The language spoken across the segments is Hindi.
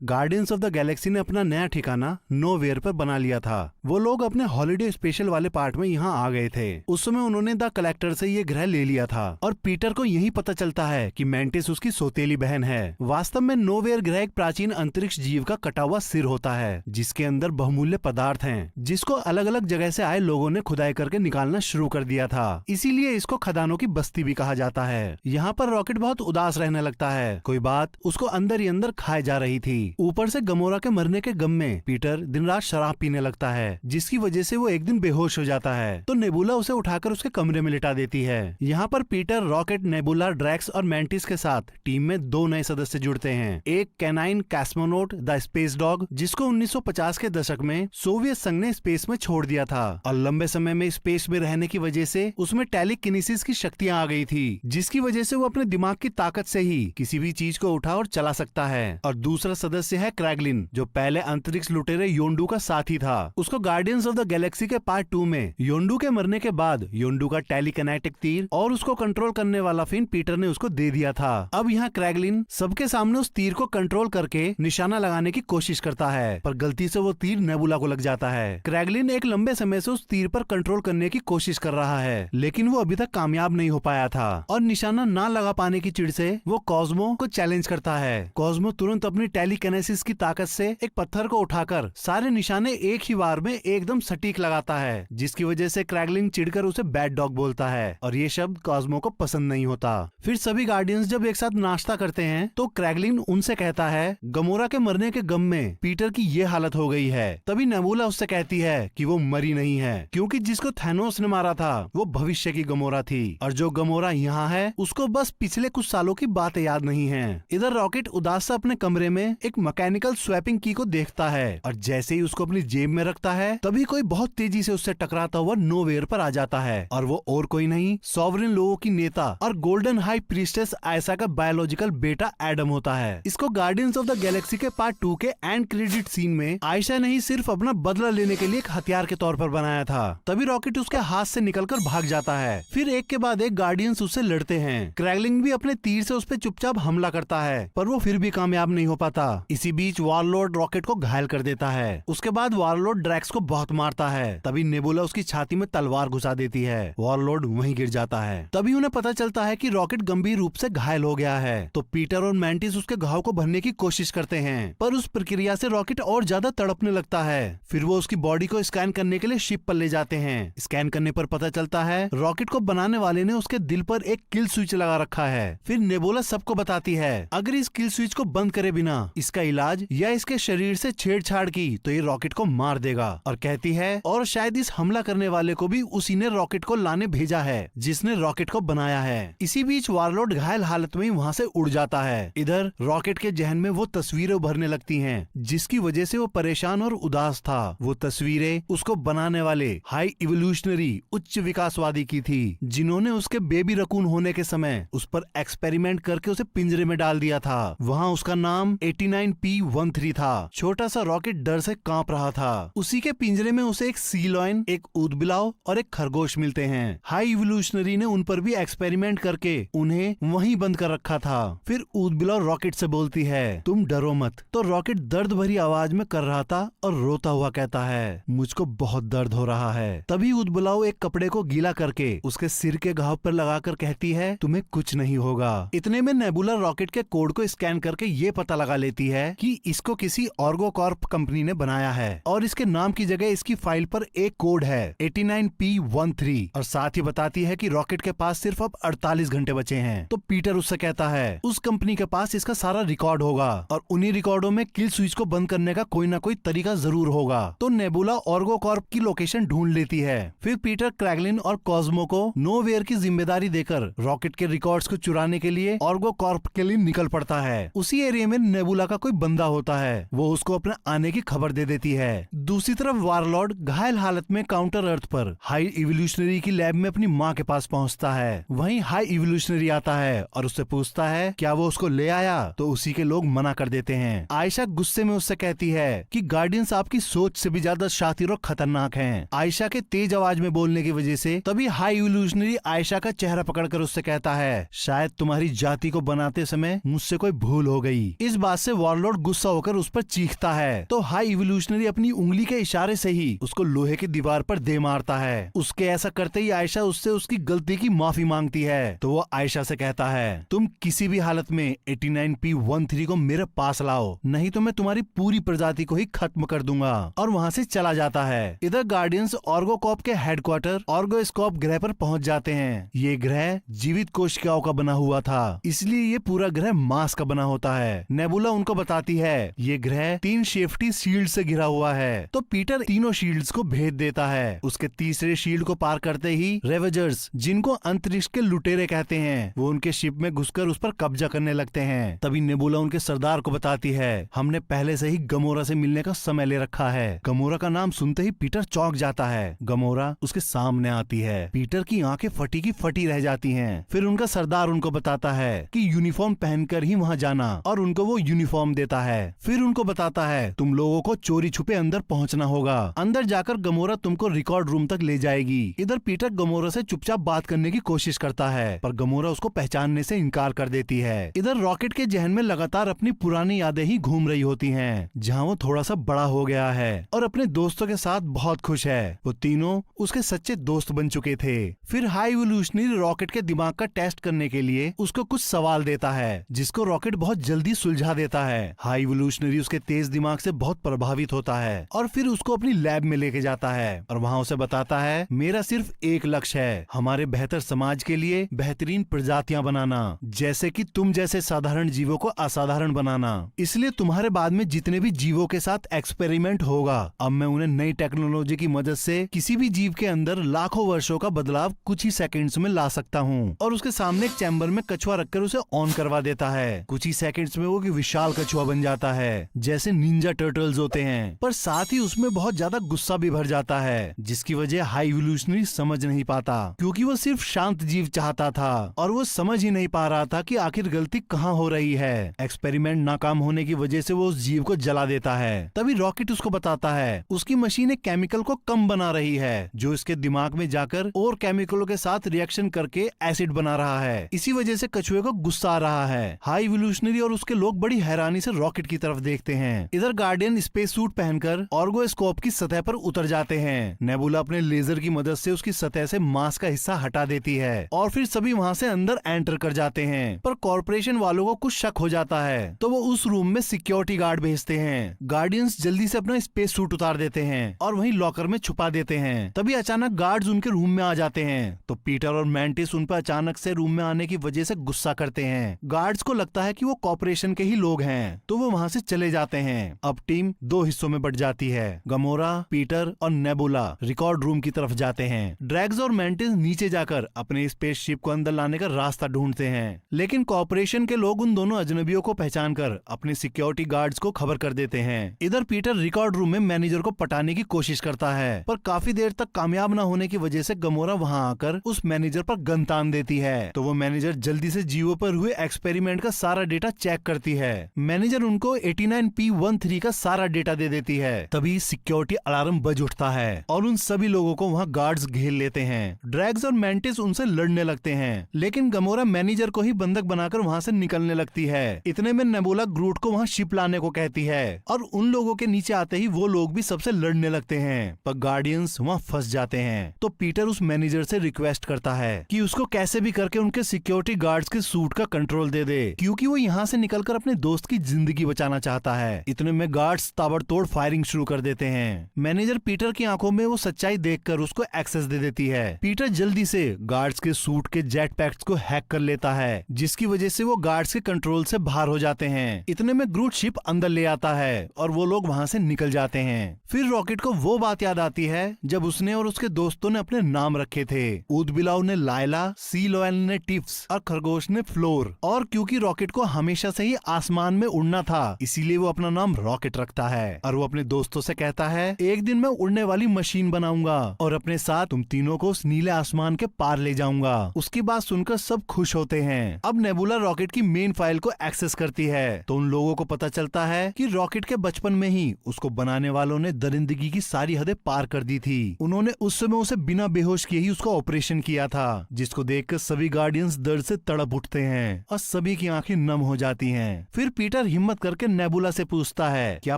गार्डियंस ऑफ द गैलेक्सी ने अपना नया ठिकाना नोवेयर पर बना लिया था। वो लोग अपने हॉलिडे स्पेशल वाले पार्ट में यहाँ आ गए थे। उस समय उन्होंने द कलेक्टर से ये ग्रह ले लिया था और पीटर को यही पता चलता है कि मेंटिस उसकी सौतेली बहन है। वास्तव में नोवेयर ग्रह एक प्राचीन अंतरिक्ष जीव का कटा हुआ सिर होता है, जिसके अंदर बहुमूल्य पदार्थ हैं, जिसको अलग अलग जगह से आए लोगों ने खुदाई करके निकालना शुरू कर दिया था। इसीलिए इसको खदानों की बस्ती भी कहा जाता है। यहाँ पर रॉकेट बहुत उदास रहने लगता है। कोई बात उसको अंदर ही अंदर खाए जा रही थी। ऊपर से गमोरा के मरने के गम में पीटर दिन रात शराब पीने लगता है, जिसकी वजह से वो एक दिन बेहोश हो जाता है। तो नेबुला उसे उठाकर उसके कमरे में लिटा देती है। यहाँ पर पीटर, रॉकेट, नेबुला, ड्रैक्स और मेंटिस के साथ टीम में 2 नए सदस्य जुड़ते हैं। एक कैनाइन कैस्मोनोट द स्पेस डॉग, जिसको 1950 के दशक में सोवियत संघ ने स्पेस में छोड़ दिया था और लंबे समय में स्पेस में रहने की वजह से उसमें टेलीकिनेसिस की शक्तियां आ गई थी, जिसकी वजह से वो अपने दिमाग की ताकत से ही किसी भी चीज को उठा और चला सकता है। और दूसरा सदस्य है क्रैगलिन, जो पहले अंतरिक्ष लुटेरे योंडू का साथी था। उसको गार्डियंस ऑफ द गैलेक्सी के पार्ट 2 में योंडू के मरने के बाद योंडू का टेलीकिनेटिक तीर और उसको कंट्रोल करने वाला फिन पीटर ने उसको दे दिया था। अब यहाँ क्रैगलिन सबके सामने उस तीर को कंट्रोल करके निशाना लगाने की कोशिश करता है, पर गलती से वो तीर नेबुला को लग जाता है। क्रैगलिन एक लंबे समय से उस तीर पर कंट्रोल करने की कोशिश कर रहा है, लेकिन वो अभी तक कामयाब नहीं हो पाया था और निशाना ना लगा पाने की चिढ़ से वो कॉस्मो को चैलेंज करता है। कॉस्मो तुरंत अपनी टेलीकिनेसिस की ताकत से एक पत्थर को उठाकर सारे निशाने एक ही बार में एकदम सटीक लगाता है, जिसकी वजह से क्रैगलिन चिढ़कर उसे बैड डॉग बोलता है और ये शब्द कॉस्मो को पसंद नहीं होता। फिर सभी गार्डियंस जब एक साथ नाश्ता करते हैं तो क्रैगलिन उनसे कहता है गमोरा के मरने के गम में पीटर की ये हालत हो गई है। तभी नेबुला उससे कहती है कि वो मरी नहीं है, क्योंकि जिसको थैनोस ने मारा था वो भविष्य की गमोरा थी और जो गमोरा यहाँ है उसको बस पिछले कुछ सालों की बातें याद नहीं है। इधर रॉकेट उदास से अपने कमरे में एक मैकेनिकल स्वैपिंग की को देखता है और जैसे ही उसको अपनी जेब में रखता है तभी कोई बहुत तेजी से उससे टकराता हुआ नोवेयर पर आ जाता है और वो और कोई नहीं, सॉवरेन लोगों की नेता और गोल्डन हाई प्रीस्टेस आयशा का बायोलॉजिकल बेटा एडम होता है। इसको गार्डियंस ऑफ द गैलेक्सी के पार्ट 2 के एंड क्रेडिट सीन में आयशा ने ही सिर्फ अपना बदला लेने के लिए एक हथियार के तौर पर बनाया था। तभी रॉकेट उसके हाथ से निकलकर भाग जाता है। फिर एक के बाद एक गार्डियंस उससे लड़ते हैं। क्रैगलिन भी अपने तीर से उस पर चुपचाप हमला करता है, पर वो फिर भी कामयाब नहीं हो पाता। इसी बीच वारलॉर्ड रॉकेट को घायल कर देता है। उसके बाद वारलॉर्ड ड्रैक्स को बहुत मारता है। तभी नेबुला उसकी छाती में तलवार घुसा देती है। वारलॉर्ड वहीं गिर जाता है। तभी उन्हें पता चलता है कि रॉकेट गंभीर रूप से घायल हो गया है। तो पीटर और मेंटिस उसके घाव को भरने की कोशिश करते हैं, पर उस प्रक्रिया से रॉकेट और ज्यादा तड़पने लगता है। फिर वो उसकी बॉडी को स्कैन करने के लिए शिप पर ले जाते हैं। स्कैन करने पर पता चलता है रॉकेट को बनाने वाले ने उसके दिल पर एक किल स्विच लगा रखा है। फिर नेबुला सबको बताती है अगर इस किल स्विच को बंद करे बिना इसका इलाज या इसके शरीर से छेड़छाड़ की तो ये रॉकेट को मार देगा, और कहती है और शायद इस हमला करने वाले को भी उसी ने रॉकेट को लाने भेजा है जिसने रॉकेट को बनाया है। इसी बीच वारलॉर्ड घायल हालत में वहाँ से उड़ जाता है। इधर रॉकेट के जहन में वो तस्वीरें उभरने लगती हैं, जिसकी वजह से वो परेशान और उदास था। वो तस्वीरें उसको बनाने वाले हाई इवोल्यूशनरी उच्च विकासवादी की थी, जिन्होंने उसके बेबी रकून होने के समय उस पर एक्सपेरिमेंट करके उसे पिंजरे में डाल दिया था। वहाँ उसका नाम 89P13 था। छोटा सा रॉकेट डर से कांप रहा था। उसी के पिंजरे में उसे एक सी लॉयन, एक ऊदबिलाव और एक खरगोश मिलते हैं। हाई इवोल्यूशनरी ने उन पर भी एक्सपेरिमेंट करके उन्हें वहीं बंद कर रखा था। फिर ऊदबिलाव रॉकेट से बोलती है तुम डरो मत। तो रॉकेट दर्द भरी आवाज में कर रहा था और रोता हुआ कहता है मुझको बहुत दर्द हो रहा है। तभी ऊदबिलाव एक कपड़े को गीला करके उसके सिर के घाव पर लगाकर कहती है तुम्हें कुछ नहीं होगा। इतने में नेबुला रॉकेट के कोड को स्कैन करके ये पता लगा लेती है कि इसको किसी ऑर्गोकॉर्प कंपनी ने बनाया है और इसके नाम की जगह इसकी फाइल पर एक कोड है 89P13 और साथ ही बताती है कि रॉकेट के पास सिर्फ अब 48 घंटे बचे हैं। तो पीटर उससे कहता है उस कंपनी के पास इसका सारा रिकॉर्ड होगा और उन्हीं रिकॉर्डों में किल स्विच को बंद करने का कोई ना कोई तरीका जरूर होगा। तो नेबुला ऑर्गोकॉर्प की लोकेशन ढूंढ लेती है। फिर पीटर क्रैगलिन और कॉस्मो को नोवेयर की जिम्मेदारी देकर रॉकेट के रिकॉर्ड्स को चुराने के लिए ऑर्गोकॉर्प के लिए निकल पड़ता है। उसी एरिया में नेबुला का कोई बंदा होता है, वो उसको अपने आने की खबर दे देती है। दूसरी तरफ वारलॉर्ड घायल हालत में काउंटर अर्थ पर हाई इवोल्यूशनरी की लैब में अपनी माँ के पास पहुंचता है। वहीं हाई इवोल्यूशनरी आता है और उससे पूछता है क्या वो उसको ले आया, तो उसी के लोग मना कर देते हैं। आयशा गुस्से में उससे कहती है कि गार्डियंस आपकी सोच से भी ज्यादा शातिर और खतरनाक हैं। आयशा के तेज आवाज में बोलने की वजह से तभी हाई इवोल्यूशनरी आयशा का चेहरा पकड़कर उससे कहता है शायद तुम्हारी जाति को बनाते समय मुझसे कोई भूल हो गई। इस बात से वॉरलॉर्ड गुस्सा होकर उस पर चीखता है तो हाई इवोल्यूशनरी अपनी उंगली के इशारे से ही उसको लोहे की दीवार पर दे मारता है। उसके ऐसा करते ही आयशा उससे उसकी गलती की माफी मांगती है तो वो आयशा से कहता है, तुम किसी भी हालत में 89P13 को मेरे पास लाओ, नहीं तो मैं तुम्हारी पूरी प्रजाति को ही खत्म कर दूंगा, और वहाँ से चला जाता है। इधर गार्डियंस ऑर्गोकॉप के हेडक्वार्टर ऑर्गोस्कोप ग्रह पर पहुँच जाते हैं। ये ग्रह जीवित कोशिकाओं का बना हुआ था, इसलिए ये पूरा ग्रह मांस का बना होता है। नेबुला उनको बताती है ये ग्रह 3 सेफ्टी शील्ड से घिरा हुआ है, तो पीटर तीनों शील्ड्स को भेद देता है। उसके तीसरे शील्ड को पार करते ही रेवेजर्स, जिनको अंतरिक्ष के लुटेरे कहते हैं, वो उनके शिप में घुसकर उस पर कब्जा करने लगते हैं। तभी नेबुला उनके सरदार को बताती है, हमने पहले से ही गमोरा से मिलने का समय ले रखा है। गमोरा का नाम सुनते ही पीटर चौंक जाता है। गमोरा उसके सामने आती है। पीटर की आंखें फटी की फटी रह जाती हैं। फिर उनका सरदार उनको बताता है कि यूनिफॉर्म पहनकर ही वहाँ जाना, और उनको वो यूनिफॉर्म देता है। फिर उनको बताता है तुम लोगों को चोरी छुपे अंदर पहुँचना होगा। अंदर जाकर गमोरा तुमको रिकॉर्ड रूम तक ले जाएगी। इधर पीटर गमोरा से चुपचाप बात करने की कोशिश करता है, पर गमोरा उसको पहचानने से इनकार कर देती है। इधर रॉकेट के जहन में लगातार अपनी पुरानी यादें ही घूम रही होती हैं, जहाँ वो थोड़ा सा बड़ा हो गया है और अपने दोस्तों के साथ बहुत खुश है। वो तीनों उसके सच्चे दोस्त बन चुके थे। फिर हाई इवोल्यूशनरी रॉकेट के दिमाग का टेस्ट करने के लिए उसको कुछ सवाल देता है, जिसको रॉकेट बहुत जल्दी सुलझा देता है। हाई इवोल्यूशनरी उसके तेज दिमाग से बहुत प्रभावित होता है और फिर उसको अपनी लैब में लेके जाता है और वहाँ उसे बताता है, मेरा सिर्फ एक लक्ष्य है, हमारे बेहतर समाज के लिए बेहतरीन प्रजातियां बनाना, जैसे कि तुम जैसे साधारण जीवों को असाधारण बनाना। इसलिए तुम्हारे बाद में जितने भी जीवों के साथ एक्सपेरिमेंट होगा, अब मैं उन्हें नई टेक्नोलॉजी की मदद से किसी भी जीव के अंदर लाखों वर्षों का बदलाव कुछ ही सेकंड्स में ला सकता हूँ। और उसके सामने एक चैम्बर में कछुआ रखकर उसे ऑन करवा देता है। कुछ ही सेकंड्स में वो विशाल कछुआ बन जाता है, जैसे निंजा टर्टल्स होते हैं, पर साथ ही उसमें बहुत ज्यादा गुस्सा भी भर जाता है, जिसकी वजह हाई इवोल्यूशनरी समझ नहीं पाता, क्योंकि वो सिर्फ शांत जीव चाहता था और वो समझ ही नहीं पा रहा था कि आखिर गलती कहाँ हो रही है। एक्सपेरिमेंट नाकाम होने की वजह से वो उस जीव को जला देता है। तभी रॉकेट उसको बताता है उसकी मशीन एक केमिकल को कम बना रही है, जो इसके दिमाग में जाकर और केमिकलों के साथ रिएक्शन करके एसिड बना रहा है। इसी वजह से कछुए को गुस्सा आ रहा है। हाई इवोल्यूशनरी और उसके लोग बड़ी हैरानी से रॉकेट की तरफ देखते हैं। इधर गार्डियन स्पेस सूट पहनकर ऑर्गोस्कोप की सतह पर उतर जाते हैं। नेबुला अपने लेजर की मदद से उसकी सतह से मांस का हिस्सा हटा देती है और फिर सभी वहाँ से अंदर एंटर कर जाते हैं। पर कॉर्पोरेशन वालों को कुछ शक हो जाता है, तो वो उस रूम में सिक्योरिटी गार्ड भेजते हैं। गार्डियंस जल्दी से अपना स्पेस सूट उतार देते हैं और वहीं लॉकर में छुपा देते हैं। तभी अचानक गार्ड्स उनके रूम में आ जाते हैं, तो पीटर और मैंटिस उन पर अचानक से रूम में आने की वजह से गुस्सा करते हैं। गार्ड्स को लगता है कि वो कॉर्पोरेशन के ही लोग हैं, तो वो वहाँ से चले जाते हैं। अब टीम 2 हिस्सों में बट जाती है। गमोरा, पीटर और नेबुला रिकॉर्ड रूम की तरफ जाते हैं। ड्रैग्स और मैंटिस नीचे जाकर अपने स्पेसशिप को अंदर लाने का रास्ता ढूंढते हैं, लेकिन कॉर्पोरेशन के लोग उन दोनों अजनबियों को पहचान कर अपने सिक्योरिटी गार्ड्स को खबर कर देते हैं। इधर पीटर रिकॉर्ड रूम में मैनेजर को पटाने की कोशिश करता है, पर काफी देर तक कामयाब न होने की वजह से गमोरा वहां आकर उस मैनेजर पर गन तान देती है। तो वो मैनेजर जल्दी से जीवों पर हुए एक्सपेरिमेंट का सारा डेटा चेक करती है। मैनेजर उनको 89P13 का सारा डेटा दे देती है। तभी सिक्योरिटी अलार्म बज उठता है और उन सभी लोगों को वहाँ गार्ड्स घेर लेते हैं। ड्रैग्स और मैंटिस उनसे लड़ने लगते हैं, लेकिन गमोरा मैनेजर को ही बंधक बनाकर वहाँ से निकलने लगती है। इतने में नेबुला ग्रूट को वहाँ शिप लाने को कहती है और उन लोगों के नीचे आते ही वो लोग भी सबसे लड़ने लगते हैं, पर गार्डियंस वहाँ फंस जाते हैं। तो पीटर उस मैनेजर से रिक्वेस्ट करता है कि उसको कैसे भी करके उनके सिक्योरिटी गार्ड्स के सूट का कंट्रोल दे दे, क्योंकि वो यहाँ से निकलकर अपने दोस्त की जिंदगी बचाना चाहता है। इतने में गार्ड्स ताबड़तोड़ फायरिंग शुरू कर देते हैं। मैनेजर पीटर की आंखों में वो सच्चाई देखकर उसको एक्सेस दे देती है। पीटर जल्दी से गार्ड्स के सूट के जेट पैक्स को हैक कर लेता है, जिसकी वजह से वो गार्ड्स के कंट्रोल से बाहर हो जाते हैं। इतने में ग्रूट शिप अंदर ले आता है और वो लोग वहाँ से निकल जाते हैं। फिर रॉकेट को वो बात याद आती है जब उसने और उसके दोस्तों ने अपने नाम रखे थे। ऊदबिलाव ने लायला, सी लोयल ने टिप्स और खरगोश ने फ्लोर। और क्योंकि रॉकेट को हमेशा से ही आसमान में उड़ना था, इसीलिए वो अपना नाम रॉकेट रखता है। और वो अपने दोस्तों से कहता है, एक दिन मैं उड़ने वाली मशीन बनाऊंगा और अपने साथ तुम तीनों को उस नीले आसमान के पार ले जाऊंगा। उसकी बात सुनकर सब खुश होते हैं। अब नेबुला रॉकेट की मेन फाइल को एक्सेस करती है, तो उन लोगों को पता चलता है कि रॉकेट के बचपन में ही उसको बनाने वालों ने दरिंदगी की सारी हदें पार कर दी थी। उन्होंने उस समय उसे बिना बेहोश किए ही उसका ऑपरेशन किया था, जिसको देखकर सभी गार्डियंस दर्द से तड़प उठते हैं और सभी की आंखें नम हो जाती हैं। फिर पीटर पीटर हिम्मत करके नेबुला से पूछता है, क्या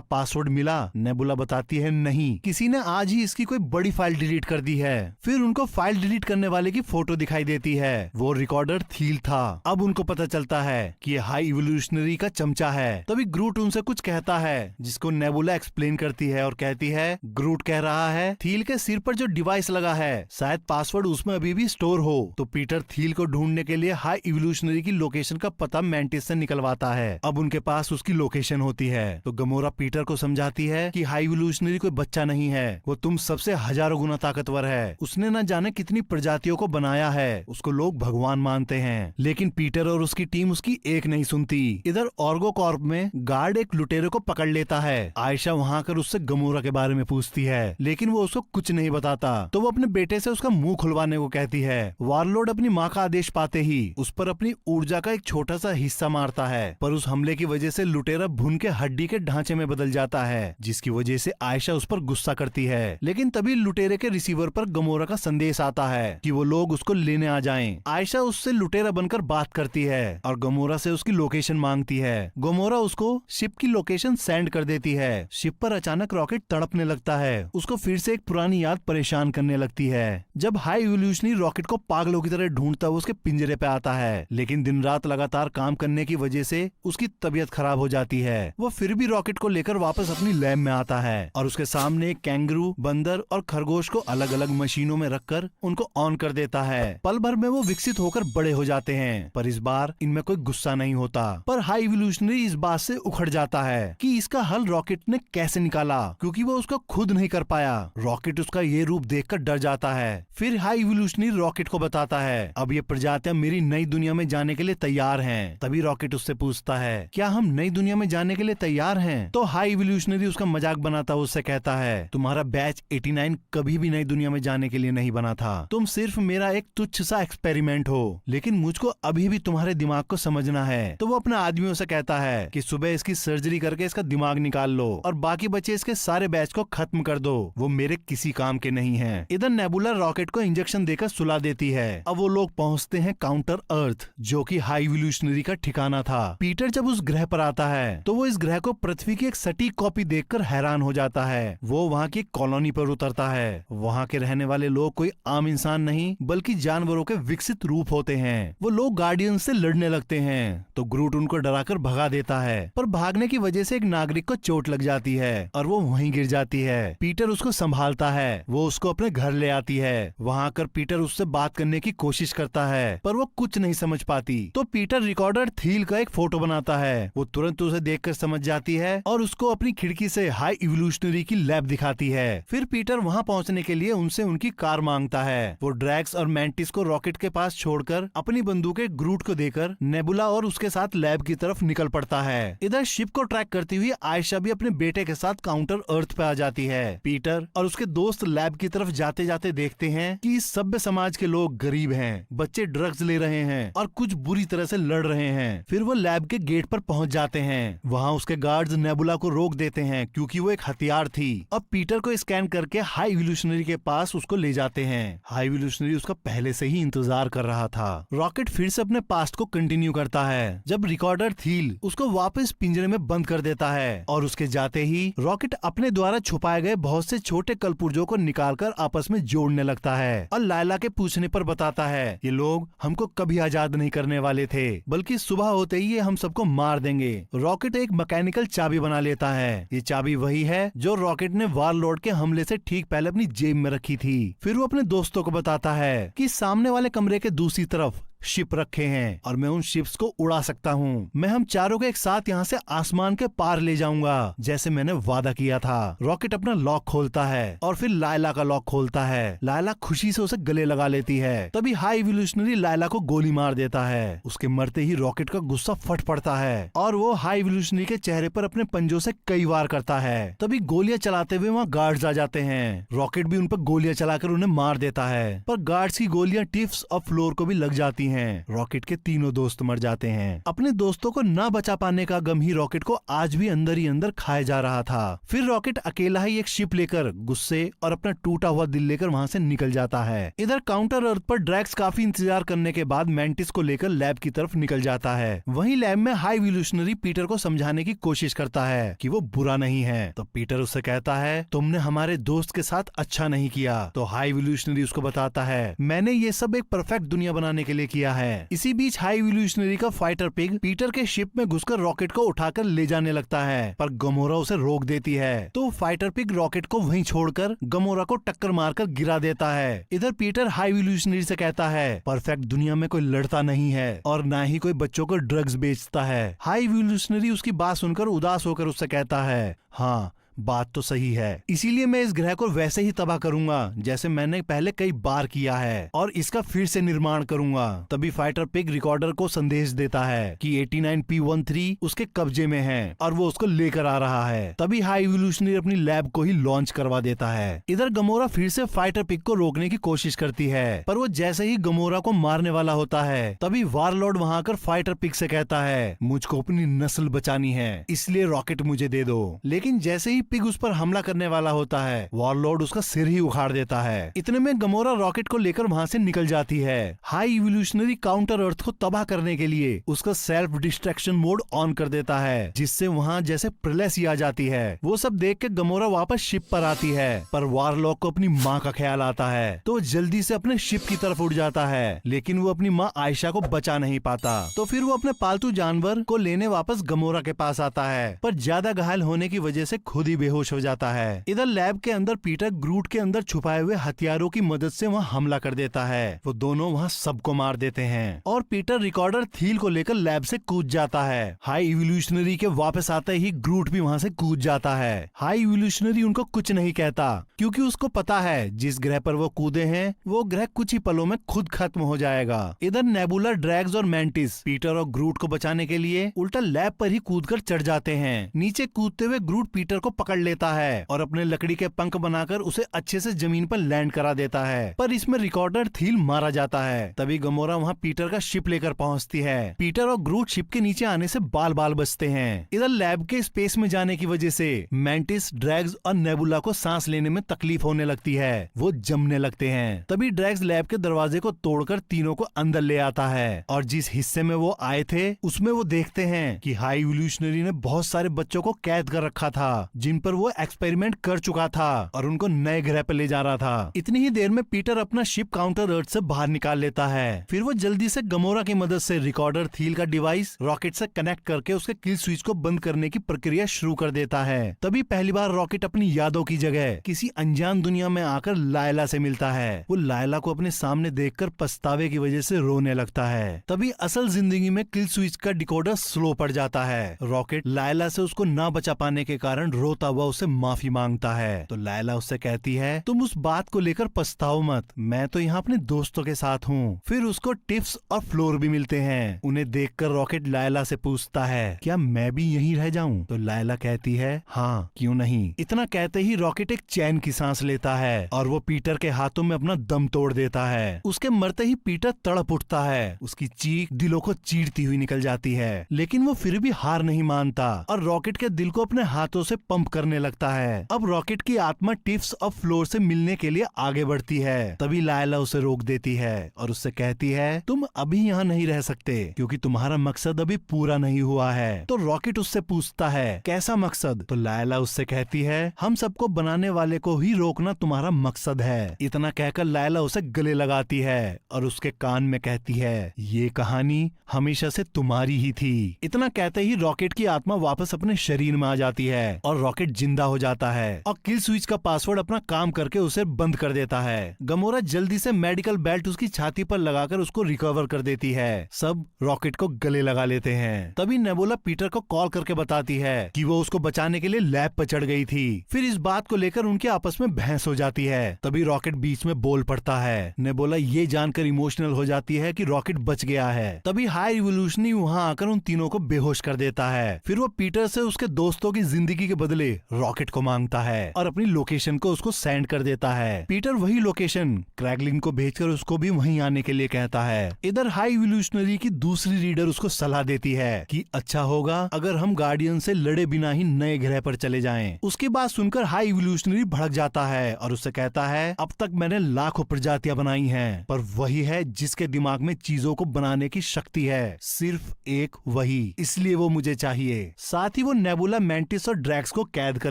पासवर्ड मिला? नेबुला बताती है, नहीं, किसी ने आज ही इसकी कोई बड़ी फाइल डिलीट कर दी है। फिर उनको फाइल डिलीट करने वाले की फोटो दिखाई देती है। वो रिकॉर्डर थील था। अब उनको पता चलता है कि ये हाई इवोल्यूशनरी का चमचा है। तभी ग्रूट उनसे कुछ कहता है, जिसको नेबुला एक्सप्लेन करती है और कहती है, ग्रूट कह रहा है थील के सिर पर जो डिवाइस लगा है शायद पासवर्ड उसमें अभी भी स्टोर हो। तो पीटर थील को ढूंढने के लिए हाई इवोल्यूशनरी की लोकेशन का पता मैंटिस से निकलवाता है। अब उनके पास उसकी लोकेशन होती है। तो गमोरा पीटर को समझाती है कि हाई इवोल्यूशनरी कोई बच्चा नहीं है, वो तुम सबसे हजारों गुना ताकतवर है। उसने न जाने कितनी प्रजातियों को बनाया है, उसको लोग भगवान मानते हैं। लेकिन पीटर और उसकी टीम उसकी एक नहीं सुनती। इधर ऑर्गो कॉर्प में गार्ड एक लुटेरे को पकड़ लेता है। आयशा वहाँ आकर उससे गमोरा के बारे में पूछती है, लेकिन वो उसको कुछ नहीं बताता। तो वो अपने बेटे से उसका मुंह खुलवाने को कहती है। वारलॉर्ड अपनी माँ का आदेश पाते ही उस पर अपनी ऊर्जा का एक छोटा सा हिस्सा मारता है, पर उस हमले की वजह से लुटेरा भुन के हड्डी के ढांचे में बदल जाता है, जिसकी वजह से आयशा उस पर गुस्सा करती है। लेकिन तभी लुटेरे के रिसीवर पर गमोरा का संदेश आता है कि वो लोग उसको लेने आ जाएं। आयशा उससे लुटेरा बनकर बात करती है और गमोरा से उसकी लोकेशन मांगती है। गमोरा उसको शिप की लोकेशन सेंड कर देती है। शिप पर अचानक रॉकेट तड़पने लगता है। उसको फिर से एक पुरानी याद परेशान करने लगती है। जब हाई इवोल्यूशनरी रॉकेट को पागलों की तरह ढूंढता हुआ उसके पिंजरे पे आता है, लेकिन दिन रात लगातार काम करने की वजह से उसकी तबीयत खराब हो जाती है। वो फिर भी रॉकेट को लेकर वापस अपनी लैब में आता है और उसके सामने एक कैंगरू, बंदर और खरगोश को अलग अलग मशीनों में रखकर उनको ऑन कर देता है। पल भर में वो विकसित होकर बड़े हो जाते हैं, पर इस बार इनमें कोई गुस्सा नहीं होता। पर हाई इवोल्यूशनरी इस बात से उखड़ जाता है कि इसका हल रॉकेट ने कैसे निकाला, क्योंकि वो उसको खुद नहीं कर पाया। रॉकेट उसका ये रूप देखकर डर जाता है। फिर हाई इवोल्यूशनरी रॉकेट को बताता है, अब ये प्रजातियां मेरी नई दुनिया में जाने के लिए तैयार हैं। तभी रॉकेट उससे पूछता है, क्या हम नई दुनिया में जाने के लिए तैयार हैं? तो हाई इवोल्यूशनरी उसका मजाक बनाता हुआ उससे कहता है, तुम्हारा बैच 89 कभी भी नई दुनिया में जाने के लिए नहीं बना था। तुम सिर्फ मेरा एक तुच्छ सा एक्सपेरिमेंट हो, लेकिन मुझको अभी भी तुम्हारे दिमाग को समझना है। तो वो अपने आदमियों से कहता है कि सुबह इसकी सर्जरी करके इसका दिमाग निकाल लो और बाकी बचे इसके सारे बैच को खत्म कर दो, वो मेरे किसी काम के नहीं है। इधर नेबुला रॉकेट को इंजेक्शन देकर सुला देती है। अब वो लोग पहुंचते हैं काउंटर अर्थ, जो कि हाई इवोल्यूशनरी का ठिकाना था। पीटर जब उस ग्रह पर आता है तो वो इस ग्रह को पृथ्वी की एक सटीक कॉपी देखकर हैरान हो जाता है। वो वहाँ की कॉलोनी पर उतरता है। वहाँ के रहने वाले लोग कोई आम इंसान नहीं बल्कि जानवरों के विकसित रूप होते हैं। वो लोग गार्डियन से लड़ने लगते हैं तो ग्रूट उनको डराकर भगा देता है, पर भागने की वजह से एक नागरिक को चोट लग जाती है और वो वहीं गिर जाती है। पीटर उसको संभालता है। वो उसको अपने घर ले आती है। वहाँ आकर पीटर उससे बात करने की कोशिश करता है, पर वो कुछ नहीं समझ पाती। तो पीटर रिकॉर्डर थील का एक फोटो बनाता है। वो तुरंत उसे देखकर समझ जाती है और उसको अपनी खिड़की से हाई इवोल्यूशनरी की लैब दिखाती है। फिर पीटर वहाँ पहुँचने के लिए उनसे उनकी कार मांगता है। वो ड्रैक्स और मैंटिस को रॉकेट के पास छोड़कर अपनी बंदूकें ग्रूट को देकर नेबुला और उसके साथ लैब की तरफ निकल पड़ता है। इधर शिप को ट्रैक करती हुई आयशा भी अपने बेटे के साथ काउंटर अर्थ पे आ जाती है। पीटर और उसके दोस्त लैब की तरफ जाते जाते देखते हैं कि इस सभ्य समाज के लोग गरीब हैं, बच्चे ड्रग्स ले रहे हैं और कुछ बुरी तरह से लड़ रहे हैं। फिर वो लैब के गेट पर पहुंच जाते हैं। वहाँ उसके गार्ड्स नेबुला को रोक देते हैं क्योंकि वो एक हथियार थी। अब पीटर को स्कैन करके हाई इवोल्यूशनरी के पास उसको ले जाते हैं। हाई इवोल्यूशनरी उसका पहले से ही इंतजार कर रहा था। रॉकेट फिर से अपने पास्ट को कंटिन्यू करता है जब रिकॉर्डर थील उसको वापस पिंजरे में बंद कर देता है और उसके जाते ही रॉकेट अपने द्वारा छुपाए गए बहुत से छोटे कलपुर्जों को निकालकर आपस में जोड़ने लगता है और लायला के पूछने पर बताता है, ये लोग हमको कभी आजाद नहीं करने वाले थे, बल्कि सुबह होते ही ये हम सबको मार देंगे। रॉकेट एक मैकेनिकल चाबी बना लेता है। ये चाबी वही है जो रॉकेट ने वारलॉर्ड के हमले से ठीक पहले अपनी जेब में रखी थी। फिर वो अपने दोस्तों को बताता है कि सामने वाले कमरे के दूसरी तरफ शिप रखे हैं और मैं उन शिप्स को उड़ा सकता हूँ। मैं हम चारों को एक साथ यहाँ से आसमान के पार ले जाऊंगा जैसे मैंने वादा किया था। रॉकेट अपना लॉक खोलता है और फिर लायला का लॉक खोलता है। लायला खुशी से उसे गले लगा लेती है। तभी हाई इवोल्यूशनरी लायला को गोली मार देता है। उसके मरते ही रॉकेट का गुस्सा फट पड़ता है और वो हाई इवोल्यूशनरी के चेहरे पर अपने पंजों से कई वार करता है। तभी गोलियां चलाते हुए वहाँ गार्ड्स आ जाते हैं। रॉकेट भी उन पर गोलियां चलाकर उन्हें मार देता है, पर गार्ड्स की गोलियां टिप्स और फ्लोर को भी लग जाती हैं। रॉकेट के तीनों दोस्त मर जाते हैं। अपने दोस्तों को न बचा पाने का गम ही रॉकेट को आज भी अंदर ही अंदर खाए जा रहा था। फिर रॉकेट अकेला ही एक शिप लेकर गुस्से और अपना टूटा हुआ दिल लेकर वहाँ से निकल जाता है। इधर काउंटर अर्थ पर ड्रैक्स काफी इंतजार करने के बाद मैंटिस को लेकर लैब की तरफ निकल जाता है। वहीं लैब में हाई इवोल्यूशनरी पीटर को समझाने की कोशिश करता है कि वो बुरा नहीं है। तो पीटर उससे कहता है तुमने हमारे दोस्त के साथ अच्छा नहीं किया। तो हाई इवोल्यूशनरी उसको बताता है मैंने ये सब एक परफेक्ट दुनिया बनाने के लिए किया है। इसी बीच हाई इवोल्यूशनरी का फाइटर पिग पीटर के शिप में घुसकर रॉकेट को उठाकर ले जाने लगता है, पर गमोरा उसे रोक देती है। तो फाइटर पिग रॉकेट को वहीं छोड़कर गमोरा को टक्कर मारकर गिरा देता है। इधर पीटर हाई इवोल्यूशनरी से कहता है परफेक्ट दुनिया में कोई लड़ता नहीं है और ना ही कोई बच्चों को ड्रग्स बेचता है। हाई इवोल्यूशनरी उसकी बात सुनकर उदास होकर उससे कहता है हाँ बात तो सही है, इसीलिए मैं इस ग्रह को वैसे ही तबाह करूंगा जैसे मैंने पहले कई बार किया है और इसका फिर से निर्माण करूंगा। तभी फाइटर पिग रिकॉर्डर को संदेश देता है कि 89P13 उसके कब्जे में है और वो उसको लेकर आ रहा है। तभी हाई इवोल्यूशनरी अपनी लैब को ही लॉन्च करवा देता है। इधर गमोरा फिर से फाइटर पिग को रोकने की कोशिश करती है, पर वो जैसे ही गमोरा को मारने वाला होता है तभी वारलॉर्ड वहाँ आकर फाइटर पिग से कहता है मुझको अपनी नस्ल बचानी है, इसलिए रॉकेट मुझे दे दो। लेकिन जैसे ही पिग उस पर हमला करने वाला होता है वारलॉर्ड उसका सिर ही उखाड़ देता है। इतने में गमोरा रॉकेट को लेकर वहाँ से निकल जाती है। हाई इवोल्यूशनरी काउंटर अर्थ को तबाह करने के लिए उसका सेल्फ डिस्ट्रैक्शन मोड ऑन कर देता है, जिससे वहाँ जैसे प्रलय सी आ जाती है। वो सब देख के गमोरा वापस शिप पर आती है, पर वारलॉक को अपनी माँ का ख्याल आता है तो जल्दी से अपने शिप की तरफ उड़ जाता है, लेकिन वो अपनी माँ आयशा को बचा नहीं पाता। तो फिर वो अपने पालतू जानवर को लेने वापस गमोरा के पास आता है, पर ज्यादा घायल होने की वजह से खुद ही बेहोश हो जाता है। इधर लैब के अंदर पीटर ग्रूट के अंदर छुपाए हुए हथियारों की मदद से वहाँ हमला कर देता है। वो दोनों वहाँ सबको मार देते हैं और पीटर रिकॉर्डर थील को लेकर लैब से कूद जाता है। हाई इवोल्यूशनरी के वापस आते ही ग्रूट भी वहाँ से कूद जाता है। हाई इवोल्यूशनरी उनको कुछ नहीं कहता क्योंकि उसको पता है जिस ग्रह पर वो कूदे हैं वो ग्रह कुछ ही पलों में खुद खत्म हो जाएगा। इधर नेबुला, ड्रैग्स और मैंटिस पीटर और ग्रूट को बचाने के लिए उल्टा लैब पर ही कूदकर चढ़ जाते हैं। नीचे कूदते हुए ग्रूट पीटर को पकड़ लेता है और अपने लकड़ी के पंख बनाकर उसे अच्छे से जमीन पर लैंड करा देता है, पर इसमें रिकॉर्डर थील मारा जाता है। तभी गमोरा वहाँ पीटर का शिप लेकर पहुँचती है। पीटर और ग्रूट शिप के नीचे आने से बाल बाल बचते हैं। इधर लैब के स्पेस में जाने की वजह से मैंटिस, ड्रैग्स और नेबुला को सांस लेने में तकलीफ होने लगती है, वो जमने लगते हैं। तभी ड्रैग्स लैब के दरवाजे को तोड़कर तीनों को अंदर ले आता है और जिस हिस्से में वो आए थे उसमें वो देखते हैं कि हाई इवोल्यूशनरी ने बहुत सारे बच्चों को कैद कर रखा था जिन पर वो एक्सपेरिमेंट कर चुका था और उनको नए ग्रह पर ले जा रहा था। इतनी ही देर में पीटर अपना शिप काउंटर अर्थ से बाहर निकाल लेता है। फिर वो जल्दी से गमोरा की मदद से रिकॉर्डर थील का डिवाइस रॉकेट से कनेक्ट करके उसके किल स्विच को बंद करने की प्रक्रिया शुरू कर देता है। तभी पहली बार रॉकेट अपनी यादों की जगह किसी अनजान दुनिया में आकर लायला से मिलता है। वो लायला को अपने सामने देखकर पछतावे की वजह से रोने लगता है। तभी असल जिंदगी में किल स्विच का डिकोडर स्लो पड़ जाता है। रॉकेट लायला से उसको ना बचा पाने के कारण रोता हुआ उससे माफी मांगता है। तो लायला उससे कहती है तुम उस बात को लेकर पछताओ मत, मैं तो यहाँ अपने दोस्तों के साथ हूँ। फिर उसको टिप्स और फ्लोर भी मिलते हैं। उन्हें देखकर रॉकेट लायला से पूछता है क्या मैं भी यहीं रह जाऊँ? तो लायला कहती है हाँ क्यों नहीं। इतना कहते ही रॉकेट एक चैन की सांस लेता है और वो पीटर के हाथों में अपना दम तोड़ देता है। उसके मरते ही पीटर तड़प उठता है, उसकी चीख दिलों को चीरती हुई निकल जाती है, लेकिन वो फिर भी हार नहीं मानता और रॉकेट के दिल को अपने हाथों से पंप करने लगता है। अब रॉकेट की आत्मा टिप्स और फ्लोर से मिलने के लिए आगे बढ़ती है। तभी लायला उसे रोक देती है और उससे कहती है तुम अभी यहाँ नहीं रह सकते क्योंकि तुम्हारा मकसद अभी पूरा नहीं हुआ है। तो रॉकेट उससे पूछता है कैसा मकसद? तो लायला उससे कहती है हम सबको बनाने वाले को ही रोकना तुम्हारा मकसद है। इतना कहकर लायला उसे गले लगाती है और उसके कान में कहती है ये कहानी हमेशा से तुम्हारी ही थी। इतना कहते ही रॉकेट की आत्मा वापस अपने शरीर में आ जाती है और रॉकेट जिंदा हो जाता है और किल स्विच का पासवर्ड अपना काम करके उसे बंद कर देता है। गमोरा जल्दी से मेडिकल बेल्ट उसकी छाती पर लगाकर उसको रिकवर कर देती है। सब रॉकेट को गले लगा लेते हैं। तभी नेबुला पीटर को कॉल करके बताती है कि वो उसको बचाने के लिए लैब पर चढ़ गई थी। फिर इस बात को लेकर उनके आपस में बहस हो जाती है। तभी रॉकेट बीच में बोल पड़ता है। नेबुला ये जानकर इमोशनल हो जाती है कि रॉकेट बच गया है। तभी हाई रिवोल्यूशनरी वहाँ आकर उन तीनों को बेहोश कर देता है। फिर वो पीटर से उसके दोस्तों की जिंदगी के बदले बदले रॉकेट को मांगता है और अपनी लोकेशन को उसको सेंड कर देता है। पीटर वही लोकेशन क्रैगलिन को भेजकर उसको भी वहीं आने के लिए कहता है। इधर हाई इवोल्यूशनरी की दूसरी रीडर उसको सलाह देती है कि अच्छा होगा अगर हम गार्डियन से लड़े बिना ही नए ग्रह पर चले जाएं। उसकी बात सुनकर हाई इवोल्यूशनरी भड़क जाता है और उससे कहता है अब तक मैंने लाखों प्रजातियां बनाई हैं, पर वही है जिसके दिमाग में चीजों को बनाने की शक्ति है, सिर्फ एक वही, इसलिए वो मुझे चाहिए। साथ ही वो नेबुला, मेंटिस और ड्रैक्स को कैद कर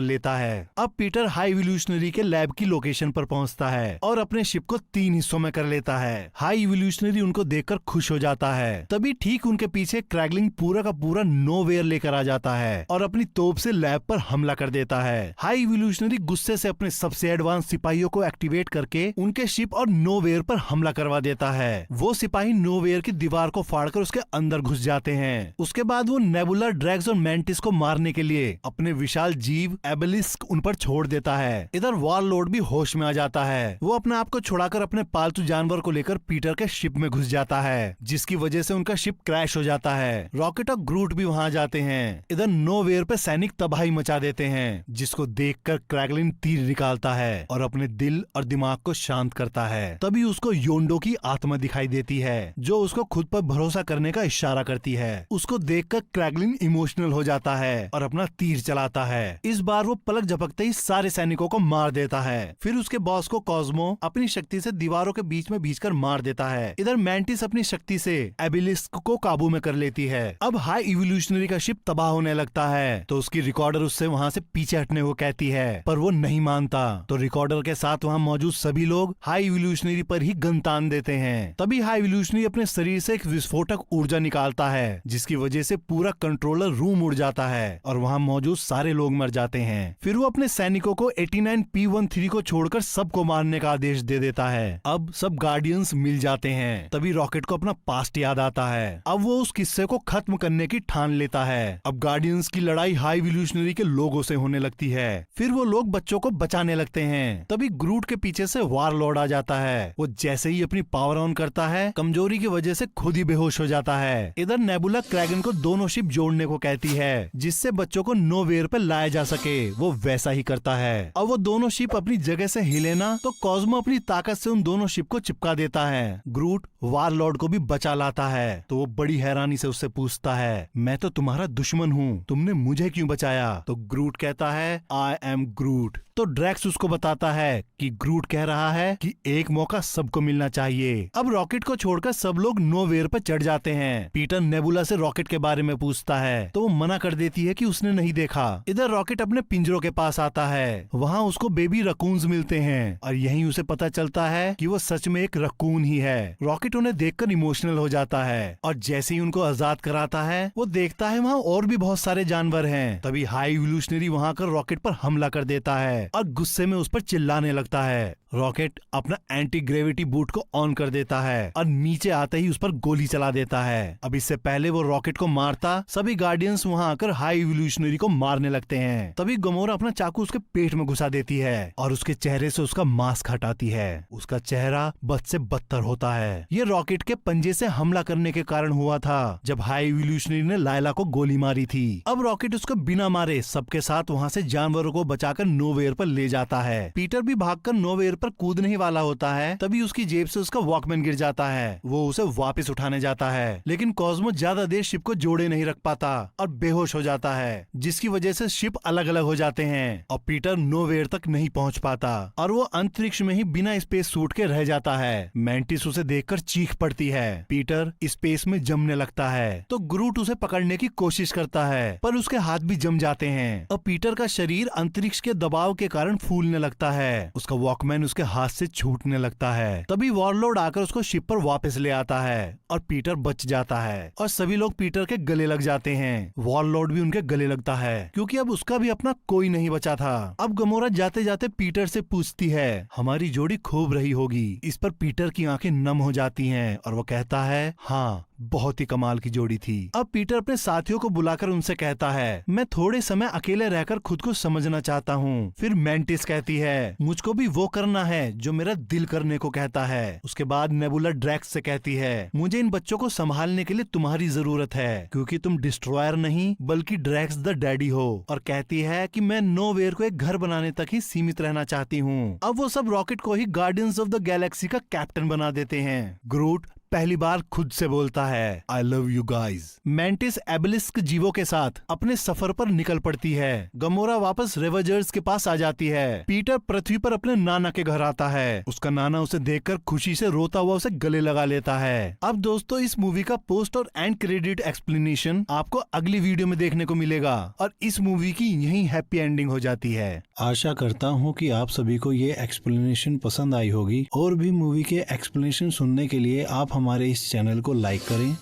लेता है। अब पीटर हाई इवोल्यूशनरी के लैब की लोकेशन पर पहुंचता है और अपने शिप को 3 हिस्सों में कर लेता है। हाई इवोल्यूशनरी उनको देखकर खुश हो जाता है। तभी ठीक उनके पीछे क्रैगलिन पूरा का पूरा नोवेयर लेकर आ जाता है और अपनी तोप से लैब पर हमला कर देता है। हाई इवोल्यूशनरी गुस्से से अपने सबसे एडवांस सिपाहियों को एक्टिवेट करके उनके शिप और नोवेयर पर हमला करवा देता है। वो सिपाही नोवेयर की दीवार को फाड़कर उसके अंदर घुस जाते हैं। उसके बाद वो नेबुला, ड्रैग्स और मेंटिस को मारने के लिए अपने विशाल जीव एबेलिस्क उन पर छोड़ देता है। इधर वॉरलॉर्ड भी होश में आ जाता है। वो अपने आप को छुड़ाकर अपने पालतू जानवर को लेकर पीटर के शिप में घुस जाता है, जिसकी वजह से उनका शिप क्रैश हो जाता है। रॉकेट और ग्रूट भी वहाँ जाते हैं। इधर नोवेयर पे सैनिक तबाही मचा देते हैं, जिसको देखकर क्रैगलिन तीर निकालता है और अपने दिल और दिमाग को शांत करता है। तभी उसको योंडो की आत्मा दिखाई देती है, जो उसको खुद पर भरोसा करने का इशारा करती है। उसको देखकर क्रैगलिन इमोशनल हो जाता है और अपना तीर चलाता है। इस बार वो पलक झपकते ही सारे सैनिकों को मार देता है। फिर उसके बॉस को कॉस्मो अपनी शक्ति से दीवारों के बीच में भींचकर मार देता है। इधर मेंटिस अपनी शक्ति से एबेलिस्क को काबू में कर लेती है। अब हाई इवोल्यूशनरी का शिप तबाह होने लगता है, तो उसकी रिकॉर्डर उससे वहाँ से पीछे हटने को कहती है, पर वो नहीं मानता। तो रिकॉर्डर के साथ वहाँ मौजूद सभी लोग हाई इवोल्यूशनरी पर ही गन तान देते हैं। तभी हाई इवोल्यूशनरी अपने शरीर से एक विस्फोटक ऊर्जा निकालता है, जिसकी वजह से पूरा कंट्रोलर रूम उड़ जाता है और वहाँ मौजूद सारे लोग मर जाते हैं। फिर वो अपने सैनिकों को 89P13 को छोड़कर सबको मारने का आदेश दे देता है। अब सब गार्डियंस मिल जाते हैं। तभी रॉकेट को अपना पास्ट याद आता है। अब वो उस किस्से को खत्म करने की ठान लेता है। अब गार्डियंस की लड़ाई हाई इवोल्यूशनरी के लोगों से होने लगती है। फिर वो लोग बच्चों को बचाने लगते हैं। तभी ग्रूट के पीछे से वॉरलॉर्ड आ जाता है। वो जैसे ही अपनी पावर ऑन करता है, कमजोरी की वजह से खुद ही बेहोश हो जाता है। इधर नेबुला क्रैगन को दोनों शिप जोड़ने को कहती है, जिससे बच्चों को नोवेयर पर लाया जा सके। वो वैसा ही करता है। अब वो दोनों शिप अपनी जगह से हिले ना, तो कॉस्मो अपनी ताकत से उन दोनों शिप को चिपका देता है। ग्रूट वॉरलॉर्ड को भी बचा लाता है, तो वो बड़ी हैरानी से उससे पूछता है, मैं तो तुम्हारा दुश्मन हूँ, तुमने मुझे क्यों बचाया? तो ग्रूट कहता है, आई एम ग्रूट। तो ड्रैक्स उसको बताता है कि ग्रूट कह रहा है कि एक मौका सबको मिलना चाहिए। अब रॉकेट को छोड़कर सब लोग नोवेयर पर चढ़ जाते हैं। पीटर नेबुला से रॉकेट के बारे में पूछता है, तो वो मना कर देती है कि उसने नहीं देखा। इधर रॉकेट अपने पिंजरों के पास आता है। वहाँ उसको बेबी रकून्स मिलते हैं और यहीं उसे पता चलता है कि वो सच में एक रकून ही है। रॉकेट उन्हें देखकर इमोशनल हो जाता है और जैसे ही उनको आजाद कराता है, वो देखता है वहाँ और भी बहुत सारे जानवर हैं। तभी हाई इवोल्यूशनरी वहाँ कर रॉकेट पर हमला कर देता है और गुस्से में उस पर चिल्लाने लगता है। रॉकेट अपना एंटी ग्रेविटी बूट को ऑन कर देता है और नीचे आते ही उस पर गोली चला देता है। अब इससे पहले वो रॉकेट को मारता, सभी गार्डियंस वहाँ आकर हाई इवोल्यूशनरी को मारने लगते हैं। तभी गमोरा अपना चाकू उसके पेट में घुसा देती है और उसके चेहरे से उसका मास्क हटाती है। उसका चेहरा बद से बदतर होता है। ये रॉकेट के पंजे से हमला करने के कारण हुआ था, जब हाई इवोल्यूशनरी ने लायला को गोली मारी थी। अब रॉकेट उसको बिना मारे सबके साथ वहाँ से जानवरों को बचाकर नोवेयर पर ले जाता है। पीटर भी भागकर नोवेयर पर कूदने ही वाला होता है, तभी उसकी जेब से उसका वॉकमैन गिर जाता है। वो उसे वापस उठाने जाता है, लेकिन कॉस्मो ज्यादा देर शिप को जोड़े नहीं रख पाता और बेहोश हो जाता है, जिसकी वजह से शिप अलग अलग हो जाते हैं और पीटर नोवेयर तक नहीं पहुंच पाता और वो अंतरिक्ष में ही बिना स्पेस सूट के रह जाता है। मेंटिस उसे देखकर चीख पड़ती है। पीटर स्पेस में जमने लगता है, तो ग्रूट उसे पकड़ने की कोशिश करता है, पर उसके हाथ भी जम जाते हैं और पीटर का शरीर अंतरिक्ष के दबाव के कारण फूलने लगता है। उसका वॉकमैन उसके हाथ से छूटने लगता है। तभी वॉरलॉर्ड आकर उसको शिप पर वापस ले आता है और पीटर बच जाता है और सभी लोग पीटर के गले लग जाते हैं। वॉरलॉर्ड भी उनके गले लगता है, क्योंकि अब उसका भी अपना कोई नहीं बचा था। अब गमोरा जाते जाते पीटर से पूछती है, हमारी जोड़ी खूब रही होगी। इस पर पीटर की आंखें नम हो जाती हैं और वो कहता है, हाँ बहुत ही कमाल की जोड़ी थी। अब पीटर अपने साथियों को बुलाकर उनसे कहता है, मैं थोड़े समय अकेले रहकर खुद को समझना चाहता हूँ। फिर मैंटिस कहती है, मुझको भी वो करना है जो मेरा दिल करने को कहता है। उसके बाद नेबुला ड्रैक्स से कहती है, मुझे इन बच्चों को संभालने के लिए तुम्हारी जरूरत है, क्योंकि तुम डिस्ट्रॉयर नहीं बल्कि ड्रैक्स द डैडी हो। और कहती है कि मैं नोवेयर को एक घर बनाने तक ही सीमित रहना चाहती हूँ। अब वो सब रॉकेट को ही गार्डियंस ऑफ द गैलेक्सी का कैप्टन बना देते हैं। ग्रूट पहली बार खुद से बोलता है, I love you guys. Mantis obelisk जीवों के साथ अपने सफर पर निकल पड़ती है। गमोरा वापस रेवेंजर्स के पास आ जाती है। पीटर पृथ्वी पर अपने नाना के घर आता है। उसका नाना उसे देखकर खुशी से रोता हुआ उसे गले लगा लेता है। अब दोस्तों, इस मूवी का पोस्ट और एंड क्रेडिट एक्सप्लेनेशन आपको अगली वीडियो में देखने को मिलेगा और इस मूवी की यही हैप्पी एंडिंग हो जाती है। आशा करता हूँ कि आप सभी को ये एक्सप्लेनेशन पसंद आई होगी। और भी मूवी के एक्सप्लेनेशन सुनने के लिए आप हमारे इस चैनल को लाइक करें,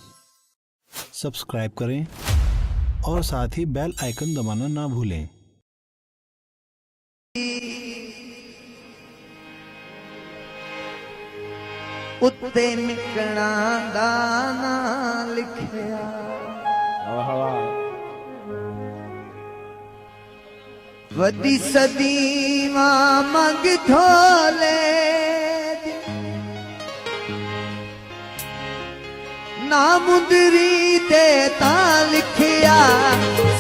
सब्सक्राइब करें और साथ ही बेल आइकन दबाना ना भूलें। उत्ते निकलना दाना लिखया वदी सदीवा मग धोले ना मुंदरी ते ता लिखया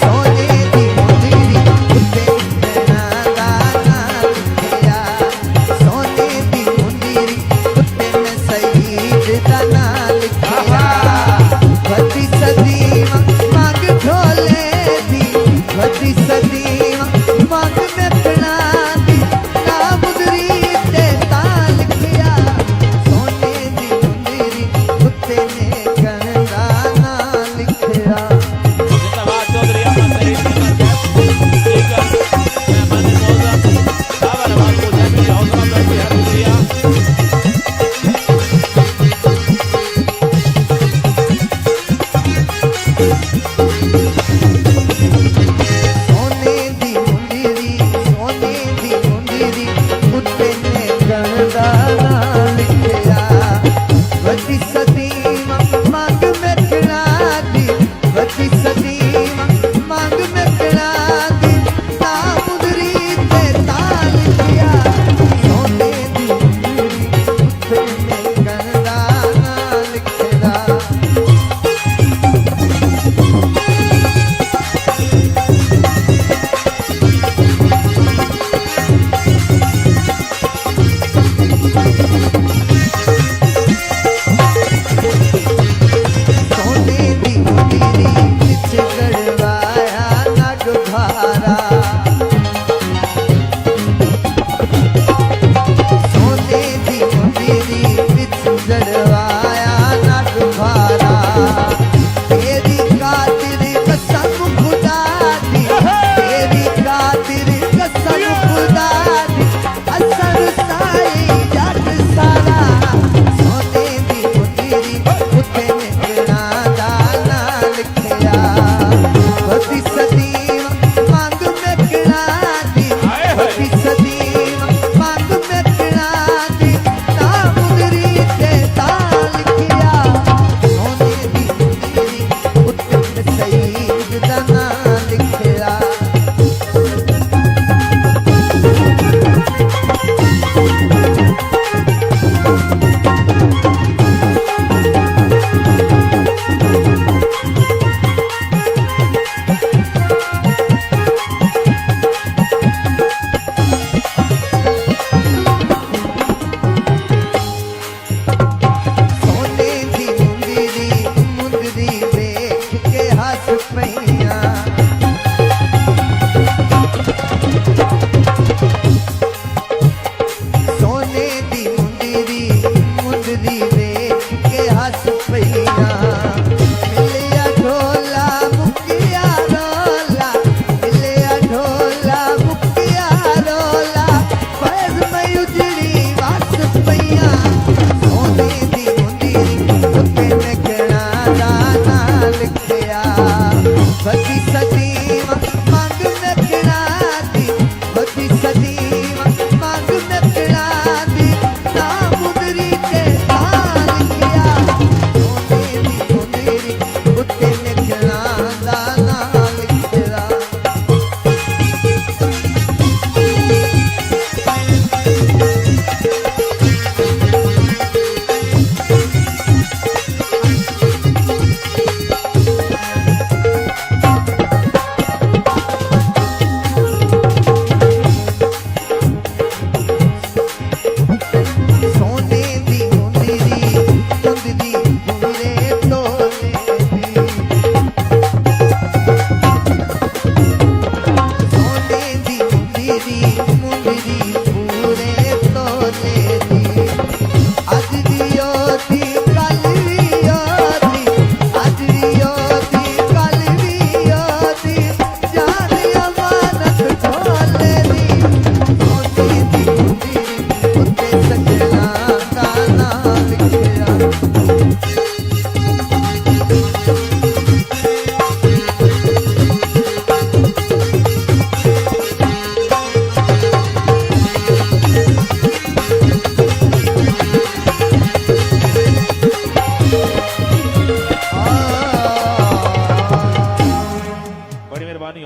सोने दी मुंदरी उत्ते निकलना दाना लिखया सोने दी मुंदरी उत्ते मैं सईद दा ना लिखया वदी सदीवा मग धोले दी वदी सदीवा मग में पड़ा दी ना मुंदरी ते ता लिखया सोने दी मुंदरी उत्ते ने कहना ना लिखया। जिंदाबाद चौधरी।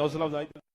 हौसला अफजाई।